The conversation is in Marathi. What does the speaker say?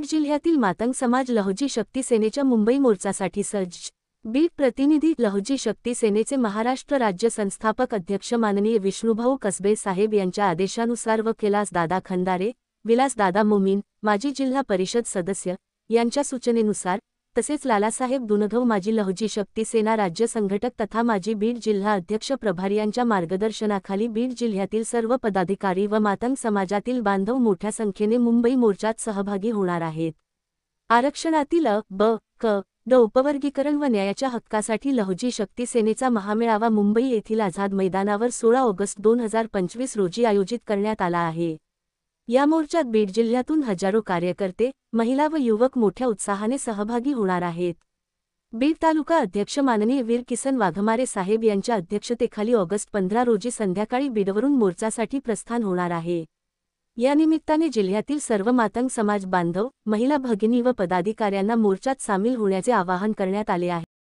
बीड जिल्ह्यातील मातंग समाज लहुजी शक्ती सेनेच्या मुंबई मोर्चासाठी सज्ज। बीड प्रतिनिधी लहुजी शक्ती सेनेचे महाराष्ट्र राज्य संस्थापक अध्यक्ष माननीय विष्णुभाऊ कसबे साहेब यांच्या आदेशानुसार व कैलासदादा खंदारे, विलासदादा मोमीन, माजी जिल्हा परिषद सदस्य यांच्या सूचनेनुसार, तसेच लालासाहेब दुनधव माजी लहुजी शक्ती सेना राज्य संघटक तथा माजी बीड जिल्हा अध्यक्ष प्रभारी यांच्या मार्गदर्शनाखाली बीड जिल्ह्यातील सर्व पदाधिकारी व मातंग समाजातील बांधव मोठ्या संख्येने मुंबई मोर्चात सहभागी होणार आहेत। आरक्षणातील अ, ब, क, ड उपवर्गीकरण व न्यायाच्या हक्कासाठी लहुजी शक्ती सेनेचा महामेळावा मुंबई येथील आझाद मैदानावर 16 ऑगस्ट 2025 रोजी आयोजित करण्यात आला आहे। या मोर्चात बीड जिल्ह्यातून हजारो कार्यकर्ते, महिला व युवक मोठ्या उत्साहाने सहभागी होणार आहेत। बीड तालुका अध्यक्ष माननीय वीर किसन वाघमारे साहेब यांच्या अध्यक्षतेखाली ऑगस्ट 15 रोजी संध्याकाळी बीडवरून मोर्चासाठी प्रस्थान होणार आहे। या निमित्ताने जिल्ह्यातील सर्व मातंग समाज बांधव, महिला भगिनी व पदाधिकाऱ्यांना मोर्चात सामील होण्याचे आवाहन करण्यात आले आहे।